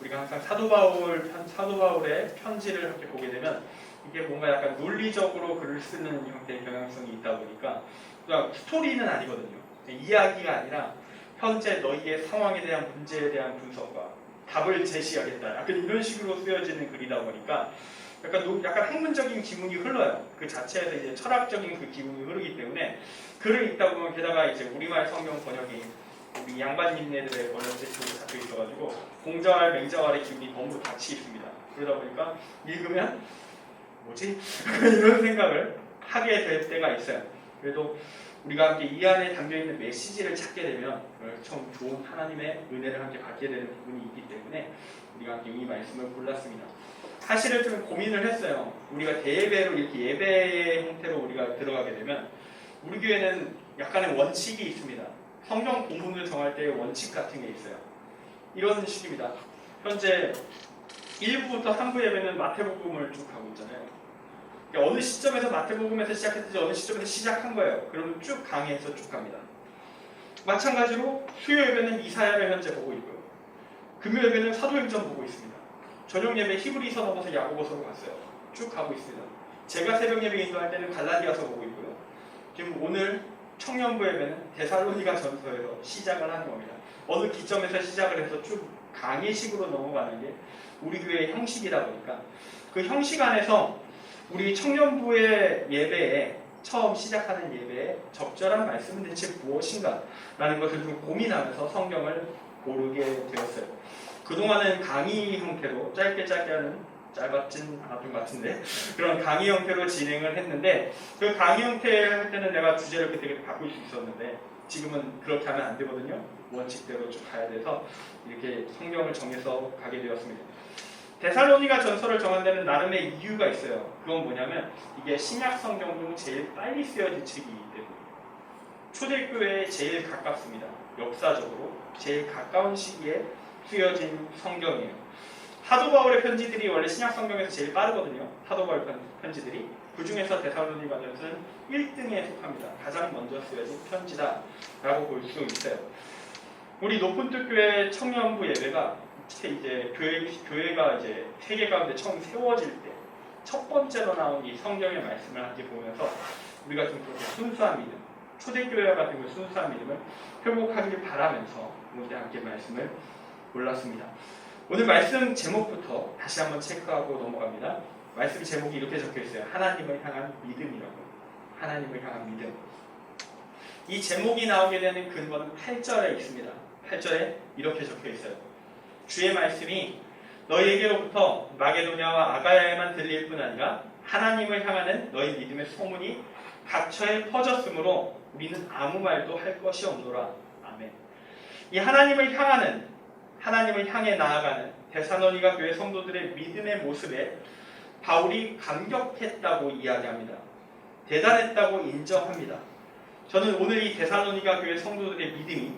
우리가 항상 사도 바울의 편지를 함께 보게 되면 이게 뭔가 약간 논리적으로 글을 쓰는 형태의 경향성이 있다 보니까 그냥 스토리는 아니거든요. 이야기가 아니라 현재 너희의 상황에 대한 문제에 대한 분석과 답을 제시하겠다. 약간 이런 식으로 쓰여지는 글이다 보니까 약간 학문적인 기분이 흘러요. 그 자체에서 이제 철학적인 그 기분이 흐르기 때문에 글을 읽다 보면 게다가 이제 우리말 성경 번역이 우리 양반님네들의 번역 제식으로 잡혀 있어가지고 공자왈 맹자왈의 기분이 너무 같이 있습니다. 그러다 보니까 읽으면 뭐지? 이런 생각을 하게 될 때가 있어요. 그래도 우리가 함께 이 안에 담겨있는 메시지를 찾게 되면 참 좋은 하나님의 은혜를 함께 받게 되는 부분이 있기 때문에 우리가 함께 이 말씀을 골랐습니다. 사실은 좀 고민을 했어요. 우리가 대예배로 이렇게 예배의 형태로 우리가 들어가게 되면 우리 교회는 약간의 원칙이 있습니다. 성경 본문을 정할 때의 원칙 같은 게 있어요. 이런 식입니다. 현재 1부부터 3부 예배는 마태복음을 쭉 가고 있잖아요. 그러니까 어느 시점에서 마태복음에서 시작했든지 어느 시점에서 시작한 거예요. 그러면 쭉 강의해서 쭉 갑니다. 마찬가지로 수요 예배는 이사야를 현재 보고 있고요. 금요 예배는 사도행전 보고 있습니다. 저녁 예배 히브리서 넘어서 야고보서로 갔어요. 쭉 가고 있습니다. 제가 새벽 예배 인도할 때는 갈라디아서 보고 있고요. 지금 오늘 청년부 예배는 데살로니가 전서에서 시작을 하는 겁니다. 어느 기점에서 시작을 해서 쭉 강의식으로 넘어가는 게 우리 교회의 형식이다 보니까 그 형식 안에서 우리 청년부의 예배에 처음 시작하는 예배에 적절한 말씀은 대체 무엇인가 라는 것을 좀 고민하면서 성경을 고르게 되었어요. 그동안은 강의 형태로 짧게 하는 짧았진 않았던 것 같은데 그런 강의 형태로 진행을 했는데 그 강의 형태 할 때는 내가 주제를 그때 바꿀 수 있었는데 지금은 그렇게 하면 안 되거든요. 원칙대로 쭉 가야 돼서 이렇게 성경을 정해서 가게 되었습니다. 데살로니가 전서를 정한 데는 나름의 이유가 있어요. 그건 뭐냐면 이게 신약 성경 중 제일 빨리 쓰여진 책이기 때문에 초대교회에 제일 가깝습니다. 역사적으로 제일 가까운 시기에 쓰여진 성경이에요. 사도 바울의 편지들이 원래 신약 성경에서 제일 빠르거든요. 사도 바울 편지들이. 그 중에서 데살로니가 전서는 1등에 속합니다. 가장 먼저 쓰여진 편지다라고 볼 수 있어요. 우리 높은뜻 교회 청년부 예배가 이제 교회가 이제 세계 가운데 처음 세워질 때 첫 번째로 나온 이 성경의 말씀을 함께 보면서 우리가 좀 그렇게 순수한 믿음, 초대교회와 같은 그 순수한 믿음을 회복하기를 바라면서 우리 함께 말씀을 골랐습니다. 오늘 말씀 제목부터 다시 한번 체크하고 넘어갑니다. 말씀 제목이 이렇게 적혀 있어요. 하나님을 향한 믿음이라고. 하나님을 향한 믿음. 이 제목이 나오게 되는 근거는 8절에 있습니다. 8절에 이렇게 적혀 있어요. 주의 말씀이 너희에게로부터 마게도냐와 아가야에만 들릴 뿐 아니라 하나님을 향하는 너희 믿음의 소문이 각처에 퍼졌으므로 우리는 아무 말도 할 것이 없노라. 아멘. 이 하나님을 향해 나아가는 데살로니가 교회 성도들의 믿음의 모습에 바울이 감격했다고 이야기합니다. 대단했다고 인정합니다. 저는 오늘 이 데살로니가 교회 성도들의 믿음이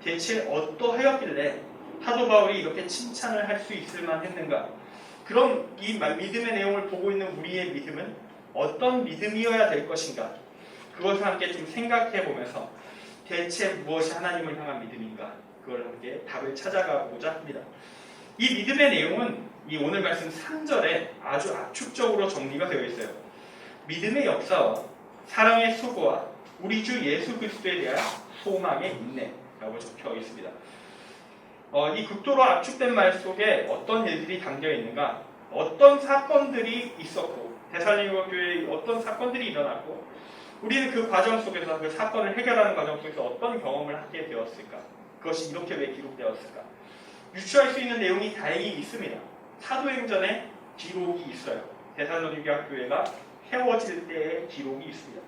대체 어떠하였길래 사도 바울이 이렇게 칭찬을 할 수 있을 만했는가? 그럼 이 믿음의 내용을 보고 있는 우리의 믿음은 어떤 믿음이어야 될 것인가? 그것을 함께 좀 생각해 보면서 대체 무엇이 하나님을 향한 믿음인가? 그걸 함께 답을 찾아가고자 합니다. 이 믿음의 내용은 이 오늘 말씀 3절에 아주 압축적으로 정리가 되어 있어요. 믿음의 역사와 사랑의 수고와 우리 주 예수 그리스도에 대한 소망의 인내라고 적혀 있습니다. 이 극도로 압축된 말 속에 어떤 일들이 담겨 있는가, 어떤 사건들이 있었고 데살로니가 교회에 어떤 사건들이 일어났고 우리는 그 과정 속에서 그 사건을 해결하는 과정 속에서 어떤 경험을 하게 되었을까, 그것이 이렇게 왜 기록되었을까, 유추할 수 있는 내용이 다행히 있습니다. 사도행전에 기록이 있어요. 데살로니가 교회가 세워질 때의 기록이 있습니다.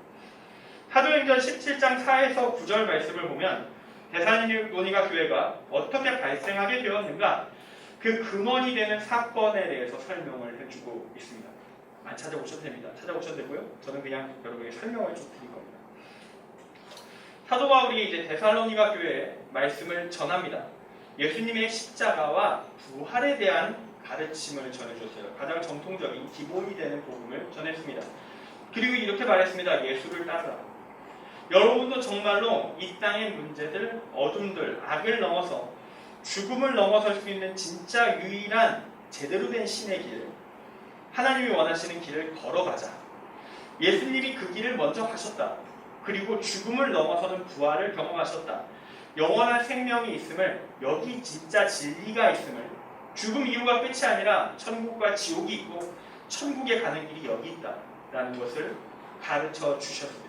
사도행전 17장 4에서 9절 말씀을 보면 데살로니가 교회가 어떻게 발생하게 되었는가, 그 근원이 되는 사건에 대해서 설명을 해주고 있습니다. 많이 찾아오셔도 됩니다. 찾아오셔도 되고요. 저는 그냥 여러분에게 설명을 좀 드릴 겁니다. 사도 바울이 이제 데살로니가 교회에 말씀을 전합니다. 예수님의 십자가와 부활에 대한 가르침을 전해줬어요. 가장 정통적인 기본이 되는 복음을 전했습니다. 그리고 이렇게 말했습니다. 예수를 따르라. 여러분도 정말로 이 땅의 문제들, 어둠들, 악을 넘어서 죽음을 넘어설 수 있는 진짜 유일한 제대로 된 신의 길, 하나님이 원하시는 길을 걸어가자. 예수님이 그 길을 먼저 가셨다. 그리고 죽음을 넘어서는 부활을 경험하셨다. 영원한 생명이 있음을, 여기 진짜 진리가 있음을, 죽음 이후가 끝이 아니라 천국과 지옥이 있고 천국에 가는 길이 여기 있다라는 것을 가르쳐 주셨습니다.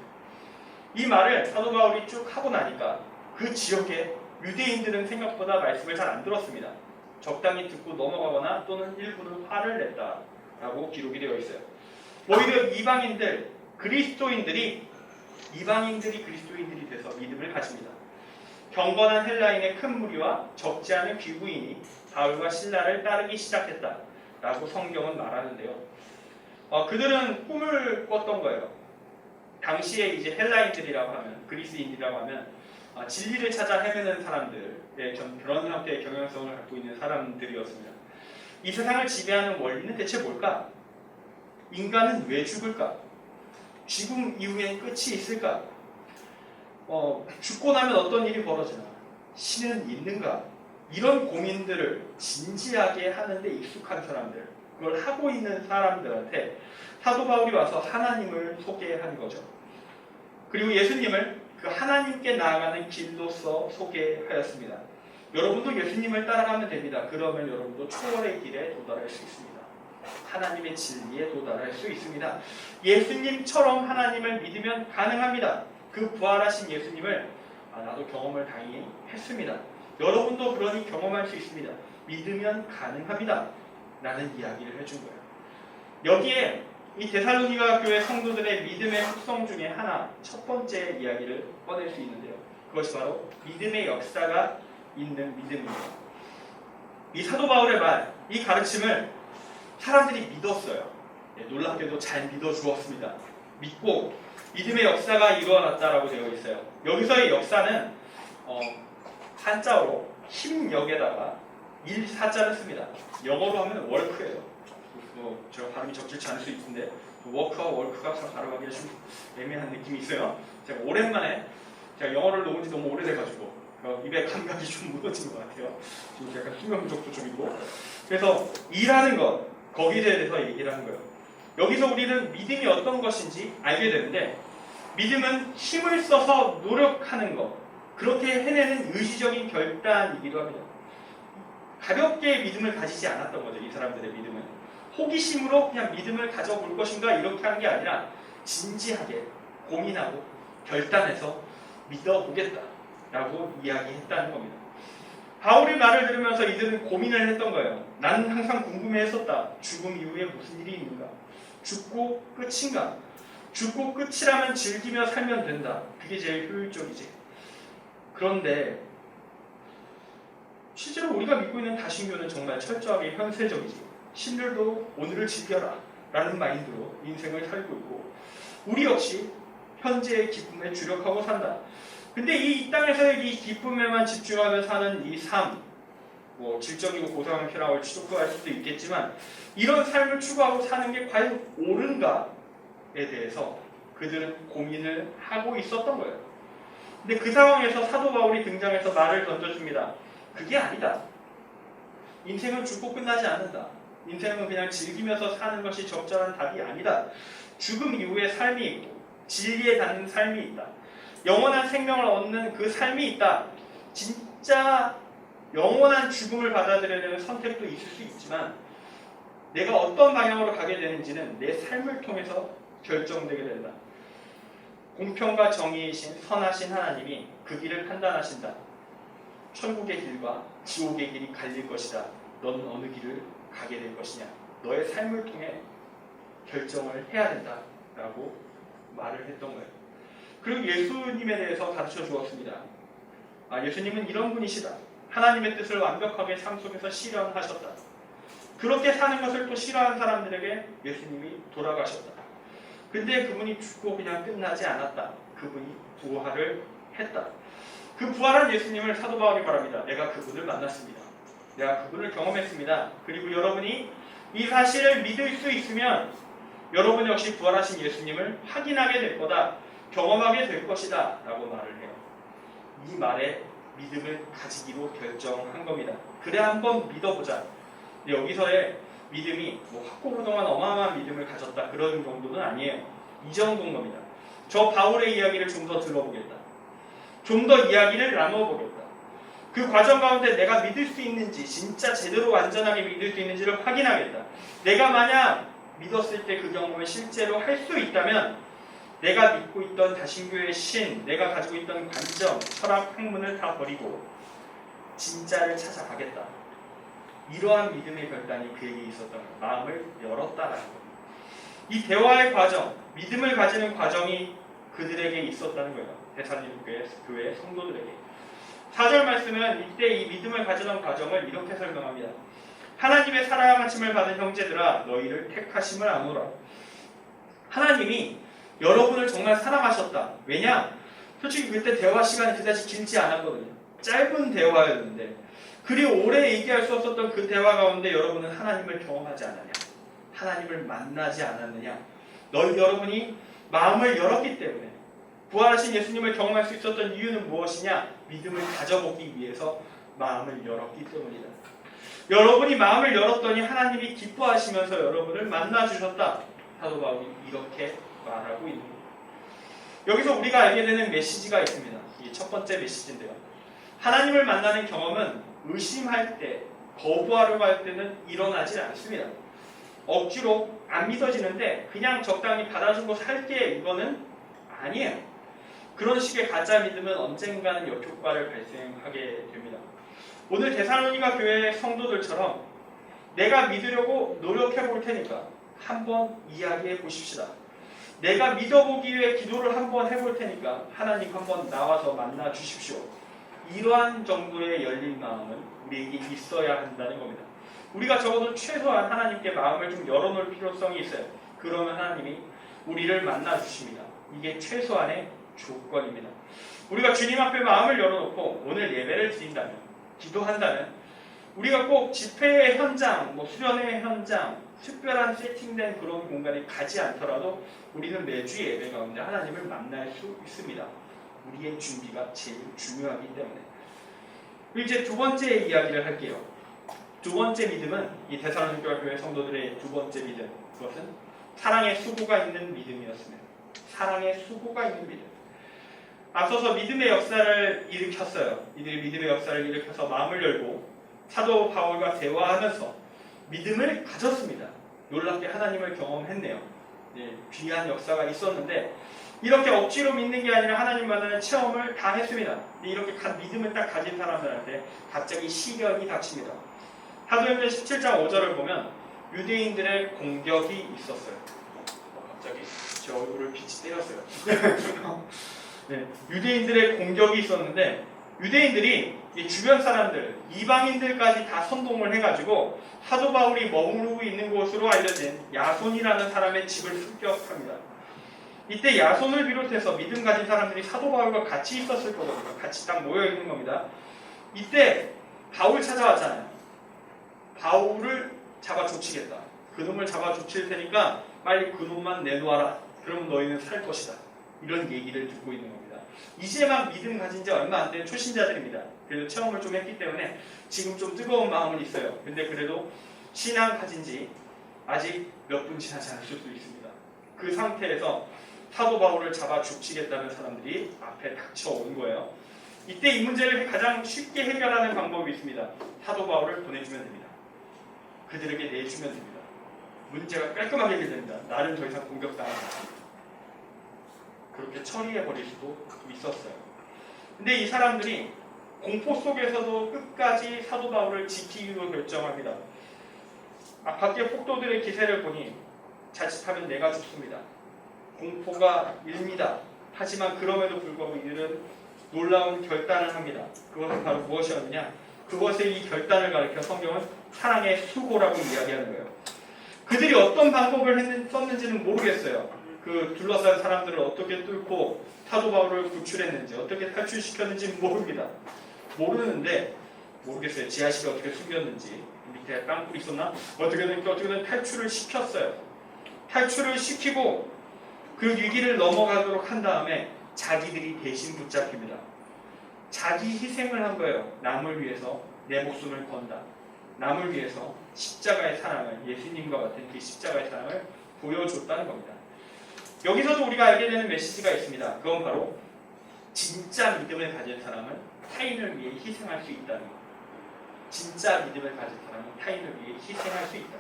이 말을 사도 바울이 쭉 하고 나니까 그 지역에 유대인들은 생각보다 말씀을 잘 안 들었습니다. 적당히 듣고 넘어가거나 또는 일부는 화를 냈다라고 기록이 되어 있어요. 오히려 그리스도인들이 그리스도인들이 돼서 믿음을 가집니다. 경건한 헬라인의 큰 무리와 적지 않은 귀부인이 바울과 신라를 따르기 시작했다라고 성경은 말하는데요. 그들은 꿈을 꿨던 거예요. 당시에 이제 헬라인들이라고 하면, 그리스인이라고 하면 진리를 찾아 헤매는 사람들의 그런 형태의 경향성을 갖고 있는 사람들이었습니다. 이 세상을 지배하는 원리는 대체 뭘까? 인간은 왜 죽을까? 죽음 이후엔 끝이 있을까? 죽고 나면 어떤 일이 벌어지나? 신은 있는가? 이런 고민들을 진지하게 하는데 익숙한 사람들, 그걸 하고 있는 사람들한테 사도 바울이 와서 하나님을 소개한 거죠. 그리고 예수님을 그 하나님께 나아가는 길로서 소개하였습니다. 여러분도 예수님을 따라가면 됩니다. 그러면 여러분도 초월의 길에 도달할 수 있습니다. 하나님의 진리에 도달할 수 있습니다. 예수님처럼 하나님을 믿으면 가능합니다. 그 부활하신 예수님을 나도 경험을 다행히 했습니다. 여러분도 그러니 경험할 수 있습니다. 믿으면 가능합니다. 라는 이야기를 해준 거예요. 여기에 이 데살로니가 교회 성도들의 믿음의 특성 중에 하나, 첫 번째 이야기를 꺼낼 수 있는데요. 그것이 바로 믿음의 역사가 있는 믿음입니다. 이 사도 바울의 말, 이 가르침을 사람들이 믿었어요. 놀랍게도 잘 믿어주었습니다. 믿고 믿음의 역사가 일어났다라고 되어 있어요. 여기서의 역사는 한자어로 힘역에다가 일사자를 씁니다. 영어로 하면 월크예요. 제가 발음이 적절치 않을 수 있는데 워크와 월크가 참 발음하기가 좀 애매한 느낌이 있어요. 제가 오랜만에 제가 영어를 놓은 지 너무 오래돼가지고 입에 감각이 좀 무너진 것 같아요. 지금 약간 수면 부족도 좀 있고. 그래서 일하는 것, 거기에 대해서 얘기를 하는 거예요. 여기서 우리는 믿음이 어떤 것인지 알게 되는데, 믿음은 힘을 써서 노력하는 것, 그렇게 해내는 의지적인 결단이기도 합니다. 가볍게 믿음을 가지지 않았던 거죠. 이 사람들의 믿음은 호기심으로 그냥 믿음을 가져볼 것인가 이렇게 하는 게 아니라 진지하게 고민하고 결단해서 믿어보겠다라고 이야기했다는 겁니다. 바울의 말을 들으면서 이들은 고민을 했던 거예요. 나는 항상 궁금해했었다. 죽음 이후에 무슨 일이 있는가? 죽고 끝인가? 죽고 끝이라면 즐기며 살면 된다. 그게 제일 효율적이지. 그런데 실제로 우리가 믿고 있는 다신교는 정말 철저하게 현세적이지. 신들도 오늘을 즐겨라 라는 마인드로 인생을 살고 있고, 우리 역시 현재의 기쁨에 주력하고 산다. 근데 이 땅에서의 이 기쁨에만 집중하며 사는 이 삶, 질적이고 고상한 쾌락을 추구할 수도 있겠지만 이런 삶을 추구하고 사는 게 과연 옳은가에 대해서 그들은 고민을 하고 있었던 거예요. 근데 그 상황에서 사도 바울이 등장해서 말을 던져줍니다. 그게 아니다. 인생은 죽고 끝나지 않는다. 인생은 그냥 즐기면서 사는 것이 적절한 답이 아니다. 죽음 이후에 삶이 있고 진리에 닿는 삶이 있다. 영원한 생명을 얻는 그 삶이 있다. 진짜 영원한 죽음을 받아들여야 되는 선택도 있을 수 있지만 내가 어떤 방향으로 가게 되는지는 내 삶을 통해서 결정되게 된다. 공평과 정의이신 선하신 하나님이 그 길을 판단하신다. 천국의 길과 지옥의 길이 갈릴 것이다. 너는 어느 길을 가게 될 것이냐. 너의 삶을 통해 결정을 해야 된다. 라고 말을 했던 거예요. 그리고 예수님에 대해서 가르쳐 주었습니다. 예수님은 이런 분이시다. 하나님의 뜻을 완벽하게 삶 속에서 실현하셨다. 그렇게 사는 것을 또 싫어하는 사람들에게 예수님이 돌아가셨다. 근데 그분이 죽고 그냥 끝나지 않았다. 그분이 부활을 했다. 그 부활한 예수님을 사도 바울이 말합니다. 내가 그분을 만났습니다. 내가 그분을 경험했습니다. 그리고 여러분이 이 사실을 믿을 수 있으면 여러분 역시 부활하신 예수님을 확인하게 될 거다. 경험하게 될 것이다. 라고 말을 해요. 이 말에 믿음을 가지기로 결정한 겁니다. 그래 한번 믿어보자. 여기서의 믿음이 뭐 확고부동한 어마어마한 믿음을 가졌다 그런 정도는 아니에요. 이 정도인 겁니다. 저 바울의 이야기를 좀 더 들어보겠다. 좀 더 이야기를 나눠보겠다. 그 과정 가운데 내가 믿을 수 있는지, 진짜 제대로 완전하게 믿을 수 있는지를 확인하겠다. 내가 만약 믿었을 때 그 경험을 실제로 할 수 있다면 내가 믿고 있던 다신교의 신, 내가 가지고 있던 관점, 철학, 학문을 다 버리고 진짜를 찾아가겠다. 이러한 믿음의 결단이 그에게 있었던 마음을 열었다라는 겁니다. 이 대화의 과정, 믿음을 가지는 과정이 그들에게 있었다는 거예요. 데살로니가 교회 성도들에게. 4절 말씀은 이때 이 믿음을 가지는 과정을 이렇게 설명합니다. 하나님의 사랑하심을 받은 형제들아 너희를 택하심을 아노라. 하나님이 여러분을 정말 사랑하셨다. 왜냐? 솔직히 그때 대화 시간이 그다지 길지 않았거든요. 짧은 대화였는데 그리 오래 얘기할 수 없었던 그 대화 가운데 여러분은 하나님을 경험하지 않았냐? 하나님을 만나지 않았느냐? 여러분이 마음을 열었기 때문에 부활하신 예수님을 경험할 수 있었던 이유는 무엇이냐? 믿음을 가져보기 위해서 마음을 열었기 때문이다. 여러분이 마음을 열었더니 하나님이 기뻐하시면서 여러분을 만나주셨다. 사도 바울이 이렇게 말하고 있는 겁니다. 여기서 우리가 알게 되는 메시지가 있습니다. 이게 첫 번째 메시지인데요. 하나님을 만나는 경험은 의심할 때, 거부하려고 할 때는 일어나지 않습니다. 억지로 안 믿어지는데 그냥 적당히 받아주고 살게 이거는 아니에요. 그런 식의 가짜 믿음은 언젠가는 역효과를 발생하게 됩니다. 오늘 데살로니가 교회 성도들처럼 내가 믿으려고 노력해 볼 테니까 한번 이야기해 보십시다. 내가 믿어보기 위해 기도를 한번 해볼 테니까 하나님 한번 나와서 만나 주십시오. 이러한 정도의 열린 마음은 우리에게 있어야 한다는 겁니다. 우리가 적어도 최소한 하나님께 마음을 좀 열어놓을 필요성이 있어요. 그러면 하나님이 우리를 만나 주십니다. 이게 최소한의 조건입니다. 우리가 주님 앞에 마음을 열어놓고 오늘 예배를 드린다면, 기도한다면 우리가 꼭 집회의 현장, 수련회 현장, 특별한 세팅된 그런 공간에 가지 않더라도 우리는 매주 예배 가운데 하나님을 만날 수 있습니다. 우리의 준비가 제일 중요하기 때문에. 이제 두 번째 이야기를 할게요. 두 번째 믿음은 이 데살로니가 교회 성도들의 두 번째 믿음, 그것은 사랑의 수고가 있는 믿음이었습니다. 사랑의 수고가 있는 믿음. 앞서서 믿음의 역사를 일으켰어요. 이들이 믿음의 역사를 일으켜서 마음을 열고 사도 바울과 대화하면서 믿음을 가졌습니다. 놀랍게 하나님을 경험했네요. 귀한 역사가 있었는데 이렇게 억지로 믿는 게 아니라 하나님 만나는 체험을 다 했습니다. 이렇게 믿음을 딱 가진 사람들한테 갑자기 시련이 닥칩니다. 사도행전 17장 5절을 보면 유대인들의 공격이 있었어요. 갑자기 제 얼굴을 빛이 때렸어요. 유대인들의 공격이 있었는데 유대인들이 이 주변 사람들, 이방인들까지 다 선동을 해가지고 사도 바울이 머무르고 있는 곳으로 알려진 야손이라는 사람의 집을 습격합니다. 이때 야손을 비롯해서 믿음 가진 사람들이 사도 바울과 같이 있었을 거거든요. 같이 딱 모여 있는 겁니다. 이때 바울 찾아왔잖아요. 바울을 잡아 쫓치겠다. 그놈을 잡아 쫓을 테니까 빨리 그놈만 내놓아라. 그러면 너희는 살 것이다. 이런 얘기를 듣고 있는 겁니다. 이제 막 믿음 가진 지 얼마 안 된 초신자들입니다. 그래도 체험을 좀 했기 때문에 지금 좀 뜨거운 마음은 있어요. 근데 그래도 신앙 가진 지 아직 몇 분 지나지 않을 수도 있습니다. 그 상태에서 사도 바울을 잡아 죽이겠다는 사람들이 앞에 닥쳐온 거예요. 이때 이 문제를 가장 쉽게 해결하는 방법이 있습니다. 사도 바울을 보내주면 됩니다. 그들에게 내주면 됩니다. 문제가 깔끔하게 해결됩니다. 나를 더 이상 공격당하지 않습니다. 그렇게 처리해버릴 수도 있었어요. 근데 이 사람들이 공포 속에서도 끝까지 사도 바울을 지키기로 결정합니다. 밖에 폭도들의 기세를 보니 자칫하면 내가 죽습니다. 공포가 일니다. 하지만 그럼에도 불구하고 이들은 놀라운 결단을 합니다. 그것은 바로 무엇이었느냐? 그것의 이 결단을 가리켜 성경은 사랑의 수고라고 이야기하는 거예요. 그들이 어떤 방법을 썼는지는 모르겠어요. 그 둘러싼 사람들을 어떻게 뚫고 사도 바울을 구출했는지 어떻게 탈출시켰는지 모릅니다. 모르겠어요. 지하실에 어떻게 숨겼는지 밑에 땅굴이 있었나? 어떻게든 탈출을 시켰어요. 탈출을 시키고 그 위기를 넘어가도록 한 다음에 자기들이 대신 붙잡힙니다. 자기 희생을 한 거예요. 남을 위해서 내 목숨을 건다. 남을 위해서 십자가의 사랑을, 예수님과 같은 그 십자가의 사랑을 보여줬다는 겁니다. 여기서도 우리가 알게 되는 메시지가 있습니다. 그건 바로 진짜 믿음을 가진 사람은 타인을 위해 희생할 수 있다는 것. 진짜 믿음을 가진 사람은 타인을 위해 희생할 수 있다.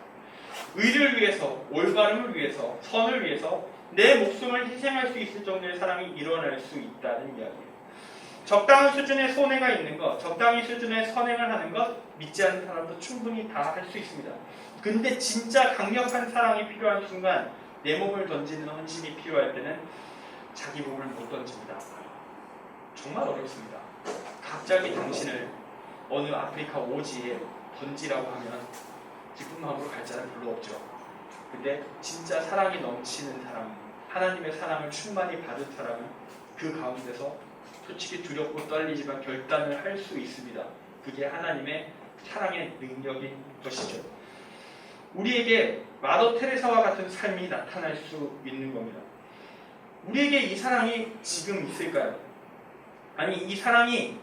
의를 위해서, 올바름을 위해서, 선을 위해서 내 목숨을 희생할 수 있을 정도의 사랑이 일어날 수 있다는 이야기예요. 적당한 수준의 손해가 있는 것, 적당한 수준의 선행을 하는 것, 믿지 않는 사람도 충분히 다 할 수 있습니다. 근데 진짜 강력한 사랑이 필요한 순간, 내 몸을 던지는 헌신이 필요할 때는 자기 몸을 못 던집니다. 정말 어렵습니다. 갑자기 당신을 어느 아프리카 오지에 던지라고 하면 기쁜 마음으로 갈 자는 별로 없죠. 근데 진짜 사랑이 넘치는 사람, 하나님의 사랑을 충만히 받은 사람은 그 가운데서 솔직히 두렵고 떨리지만 결단을 할 수 있습니다. 그게 하나님의 사랑의 능력인 것이죠. 우리에게 마더 테레사와 같은 삶이 나타날 수 있는 겁니다. 우리에게 이 사랑이 지금 있을까요? 아니, 이 사랑이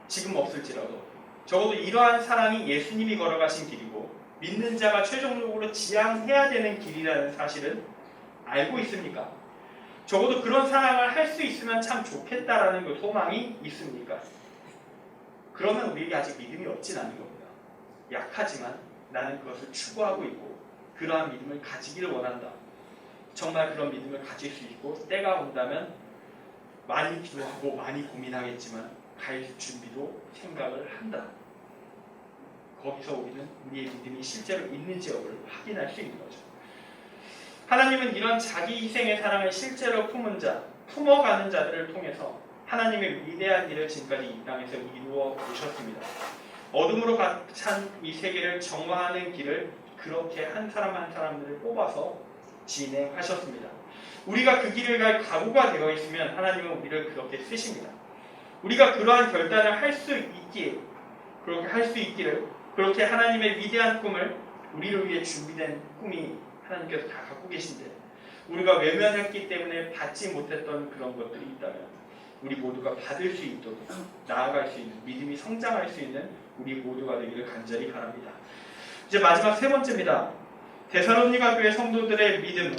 지금 없을지라도 적어도 이러한 사랑이 예수님이 걸어가신 길이고 믿는 자가 최종적으로 지향해야 되는 길이라는 사실은 알고 있습니까? 적어도 그런 사랑을 할 수 있으면 참 좋겠다라는 그 소망이 있습니까? 그러면 우리에게 아직 믿음이 없진 않은 겁니다. 약하지만 나는 그것을 추구하고 있고 그러한 믿음을 가지기를 원한다. 정말 그런 믿음을 가질 수 있고 때가 온다면 많이 기도하고 많이 고민하겠지만 갈 준비도 생각을 한다. 거기서 우리는 우리의 믿음이 실제로 있는지 여부를 확인할 수 있는 거죠. 하나님은 이런 자기 희생의 사랑을 실제로 품은 자, 품어가는 자들을 통해서 하나님의 위대한 일을 지금까지 이 땅에서 이루어 오셨습니다. 어둠으로 찬 이 세계를 정화하는 길을 그렇게 한 사람 한 사람들을 뽑아서 진행하셨습니다. 우리가 그 길을 갈 각오가 되어 있으면 하나님은 우리를 그렇게 쓰십니다. 우리가 그러한 결단을 할 수 있기에, 그렇게 할 수 있기를, 그렇게 하나님의 위대한 꿈을 우리를 위해 준비된 꿈이 하나님께서 다 갖고 계신데 우리가 외면했기 때문에 받지 못했던 그런 것들이 있다면 우리 모두가 받을 수 있도록 나아갈 수 있는, 믿음이 성장할 수 있는 우리 모두가 되기를 간절히 바랍니다. 이제 마지막 세 번째입니다. 데살로니가 교회 성도들의 믿음은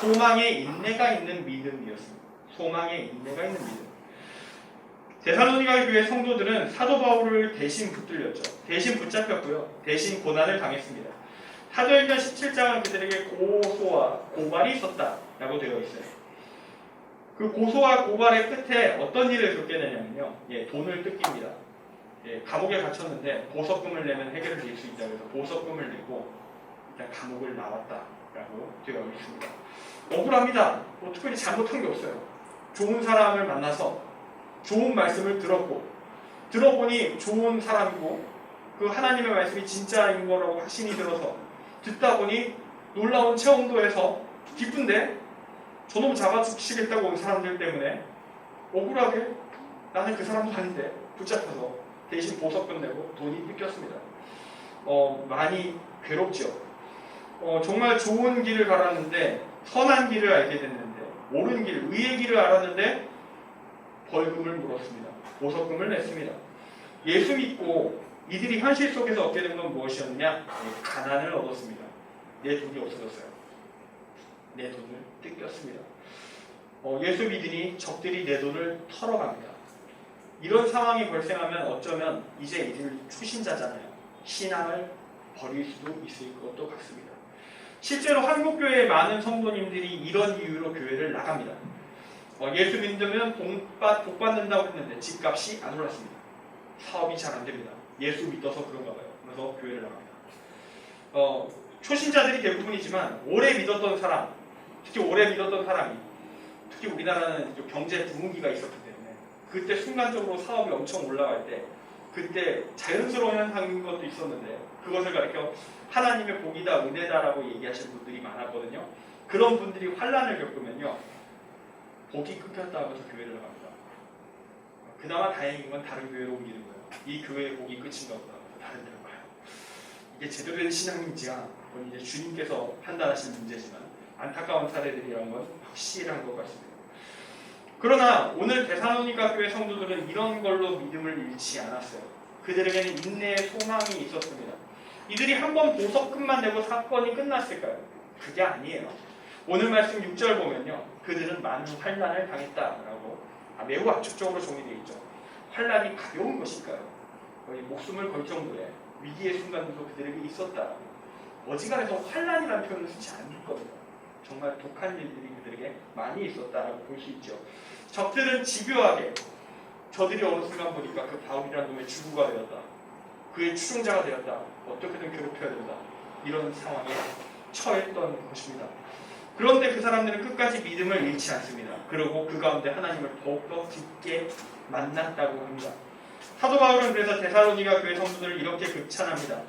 소망에 인내가 있는 믿음이었습니다. 소망에 인내가 있는 믿음. 데살로니가 교회 성도들은 사도 바울을 대신 붙들렸죠. 대신 붙잡혔고요. 대신 고난을 당했습니다. 사도행전 17장은 그들에게 고소와 고발이 있었다라고 되어 있어요. 그 고소와 고발의 끝에 어떤 일을 겪게 되냐면요. 돈을 뜯깁니다. 감옥에 갇혔는데 보석금을 내면 해결될 수 있다고 해서 보석금을 내고 일단 감옥을 나왔다라고 되어 있습니다. 억울합니다. 특별히 잘못한 게 없어요. 좋은 사람을 만나서 좋은 말씀을 들어보니 좋은 사람이고 그 하나님의 말씀이 진짜인 거라고 확신이 들어서 듣다 보니 놀라운 체험도에서 기쁜데 저놈 잡아주시겠다고 온 사람들 때문에 억울하게 나는 그 사람도 아닌데 붙잡혀서 대신 보석금 내고 돈이 뜯겼습니다. 많이 괴롭죠. 정말 좋은 길을 갈았는데 선한 길을 알게 됐는데 옳은 길, 의의 길을 알았는데 벌금을 물었습니다. 보석금을 냈습니다. 예수 믿고 이들이 현실 속에서 얻게 된 건 무엇이었느냐? 가난을 얻었습니다. 내 돈이 없어졌어요. 내 돈을 뜯겼습니다. 예수 믿으니 적들이 내 돈을 털어갑니다. 이런 상황이 발생하면 어쩌면 이제 이들 초신자잖아요. 신앙을 버릴 수도 있을 것도 같습니다. 실제로 한국교회의 많은 성도님들이 이런 이유로 교회를 나갑니다. 예수 믿으면 복 받는다고 했는데 집값이 안 올랐습니다. 사업이 잘 안 됩니다. 예수 믿어서 그런가 봐요. 그래서 교회를 나갑니다. 초신자들이 대부분이지만 오래 믿었던 사람, 특히 오래 믿었던 사람이, 특히 우리나라는 경제 부흥기가 있었기 때문에 그때 순간적으로 사업이 엄청 올라갈 때 그때 자연스러운 현상인 것도 있었는데 그것을 가리켜 하나님의 복이다, 은혜다라고 얘기하시는 분들이 많았거든요. 그런 분들이 환난을 겪으면요. 복이 끊겼다 하면서 교회를 나갑니다. 그나마 다행인 건 다른 교회로 옮기는 거예요. 이 교회의 복이 끝인가 보다 하면서 다른 데로 가요. 이게 제대로 된 신앙인지야 그건 이제 주님께서 판단하시는 문제지만 안타까운 사례들이란 건 확실한 것 같습니다. 그러나 오늘 데살로니가 교회 성도들은 이런 걸로 믿음을 잃지 않았어요. 그들에게는 인내의 소망이 있었습니다. 이들이 한번 보석금만 내고 사건이 끝났을까요? 그게 아니에요. 오늘 말씀 6절 보면요. 그들은 많은 환난을 당했다라고 매우 압축적으로 정의되어 있죠. 환난이 가벼운 것일까요? 거의 목숨을 걸 정도의 위기의 순간도 그들에게 있었다. 어지간해서 환난이라는 표현을 쓰지 않을 겁니다. 정말 독한 일들이 그들에게 많이 있었다라고 볼 수 있죠. 적들은 집요하게 저들이 어느 순간 보니까 그 바울이라는 놈의 주구가 되었다. 그의 추종자가 되었다. 어떻게든 괴롭혀야 된다. 이런 상황에 처했던 것입니다. 그런데 그 사람들은 끝까지 믿음을 잃지 않습니다. 그리고 그 가운데 하나님을 더욱더 깊게 만났다고 합니다. 사도 바울은 그래서 데살로니가 교회 성도들을 이렇게 극찬합니다.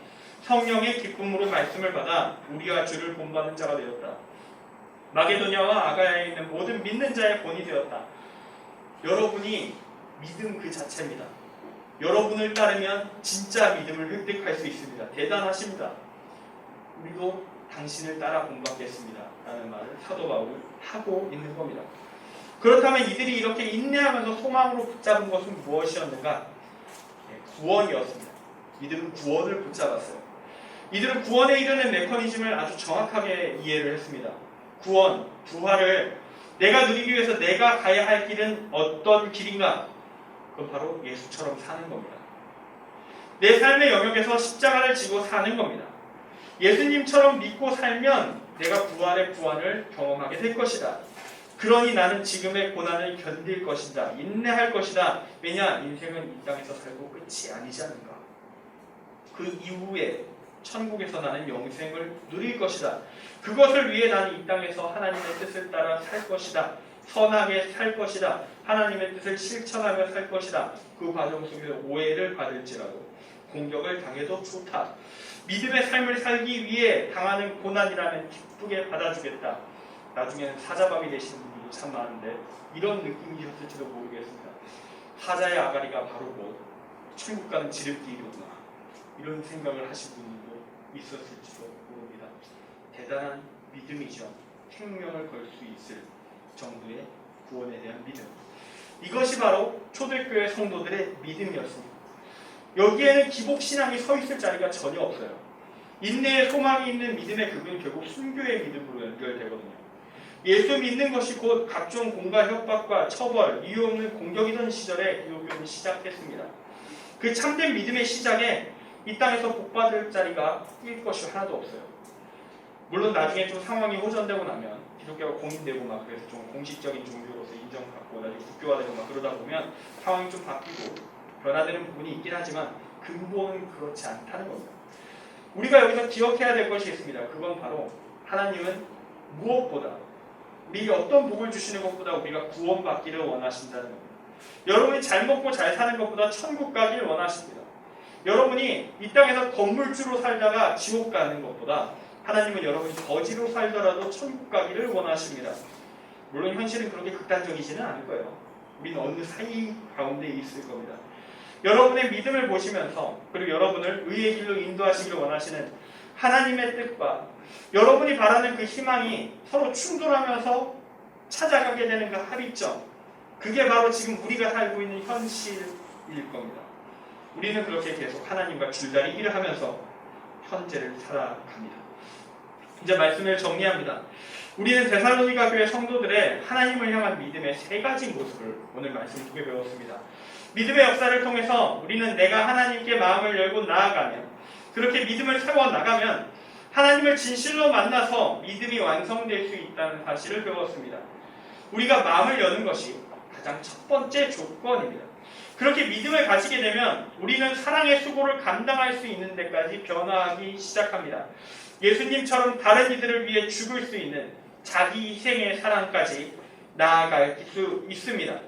성령의 기쁨으로 말씀을 받아 우리가 주를 본받는 자가 되었다. 마게도냐와 아가야에 있는 모든 믿는 자의 본이 되었다. 여러분이 믿음 그 자체입니다. 여러분을 따르면 진짜 믿음을 획득할 수 있습니다. 대단하십니다. 우리도 당신을 따라 본받겠습니다. 라는 말을 사도 바울은 하고 있는 겁니다. 그렇다면 이들이 이렇게 인내하면서 소망으로 붙잡은 것은 무엇이었는가? 구원이었습니다. 이들은 구원을 붙잡았어요. 이들은 구원에 이르는 메커니즘을 아주 정확하게 이해를 했습니다. 구원, 부활을 내가 누리기 위해서 내가 가야 할 길은 어떤 길인가? 그건 바로 예수처럼 사는 겁니다. 내 삶의 영역에서 십자가를 지고 사는 겁니다. 예수님처럼 믿고 살면 내가 부활의 구원을 경험하게 될 것이다. 그러니 나는 지금의 고난을 견딜 것이다. 인내할 것이다. 왜냐? 인생은 이 땅에서 살고 끝이 아니지 않는가. 그 이후에 천국에서 나는 영생을 누릴 것이다. 그것을 위해 나는 이 땅에서 하나님의 뜻을 따라 살 것이다. 선하게 살 것이다. 하나님의 뜻을 실천하며 살 것이다. 그 과정 속에서 오해를 받을지라도 공격을 당해도 좋다. 믿음의 삶을 살기 위해 당하는 고난이라면 기쁘게 받아주겠다. 나중에는 사자밥이 되시는 분들도 참 많은데 이런 느낌이셨을지도 모르겠습니다. 사자의 아가리가 바로 곧 천국 가는 지름길이구나. 이런 생각을 하신 분들도 있었을지도 모릅니다. 대단한 믿음이죠. 생명을 걸 수 있을 정도의 구원에 대한 믿음. 이것이 바로 초대교회 성도들의 믿음이었습니다. 여기에는 기복신앙이 서 있을 자리가 전혀 없어요. 인내의 소망이 있는 믿음의 극은 결국 순교의 믿음으로 연결되거든요. 예수 믿는 것이 곧 각종 공갈 협박과 처벌, 이유 없는 공격이던 시절에 기독교는 시작했습니다. 그 참된 믿음의 시작에 이 땅에서 복받을 자리가 뛸 것이 하나도 없어요. 물론 나중에 좀 상황이 호전되고 나면 기독교가 공인되고 막 그래서 좀 공식적인 종교로서 인정받고 나중에 국교화되고 막 그러다 보면 상황이 좀 바뀌고 변화되는 부분이 있긴 하지만 근본은 그렇지 않다는 겁니다. 우리가 여기서 기억해야 될 것이 있습니다. 그건 바로 하나님은 무엇보다 우리에게 어떤 복을 주시는 것보다 우리가 구원받기를 원하신다는 겁니다. 여러분이 잘 먹고 잘 사는 것보다 천국 가길 원하십니다. 여러분이 이 땅에서 건물주로 살다가 지옥 가는 것보다 하나님은 여러분이 거지로 살더라도 천국 가기를 원하십니다. 물론 현실은 그렇게 극단적이지는 않을 거예요. 우리는 어느 사이 가운데 있을 겁니다. 여러분의 믿음을 보시면서 그리고 여러분을 의의 길로 인도하시기를 원하시는 하나님의 뜻과 여러분이 바라는 그 희망이 서로 충돌하면서 찾아가게 되는 그 합의점, 그게 바로 지금 우리가 살고 있는 현실일 겁니다. 우리는 그렇게 계속 하나님과 줄다리 일을 하면서 현재를 살아갑니다. 이제 말씀을 정리합니다. 우리는 데살로니가 교회 성도들의 하나님을 향한 믿음의 세 가지 모습을 오늘 말씀 속에 배웠습니다. 믿음의 역사를 통해서 우리는 내가 하나님께 마음을 열고 나아가면, 그렇게 믿음을 세워나가면 하나님을 진실로 만나서 믿음이 완성될 수 있다는 사실을 배웠습니다. 우리가 마음을 여는 것이 가장 첫 번째 조건입니다. 그렇게 믿음을 가지게 되면 우리는 사랑의 수고를 감당할 수 있는 데까지 변화하기 시작합니다. 예수님처럼 다른 이들을 위해 죽을 수 있는 자기 희생의 사랑까지 나아갈 수 있습니다.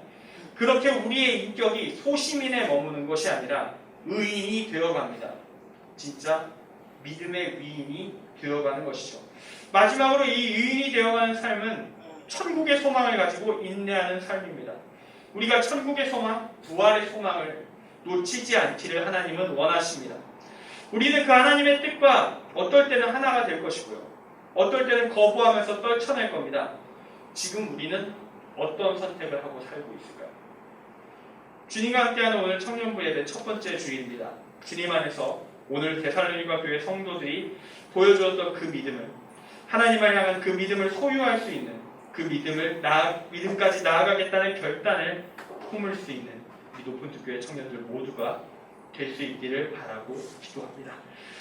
그렇게 우리의 인격이 소시민에 머무는 것이 아니라 의인이 되어갑니다. 진짜 믿음의 위인이 되어가는 것이죠. 마지막으로 이 의인이 되어가는 삶은 천국의 소망을 가지고 인내하는 삶입니다. 우리가 천국의 소망, 부활의 소망을 놓치지 않기를 하나님은 원하십니다. 우리는 그 하나님의 뜻과 어떨 때는 하나가 될 것이고요. 어떨 때는 거부하면서 떨쳐낼 겁니다. 지금 우리는 어떤 선택을 하고 살고 있을까요? 주님과 함께하는 오늘 청년부 예배 첫 번째 주일입니다. 주님 안에서 오늘 데살로니가 교회 성도들이 보여주었던 그 믿음을, 하나님을 향한 그 믿음을 소유할 수 있는, 그 믿음까지 나아가겠다는 결단을 품을 수 있는 이 높은 특교의 청년들 모두가 될 수 있기를 바라고 기도합니다.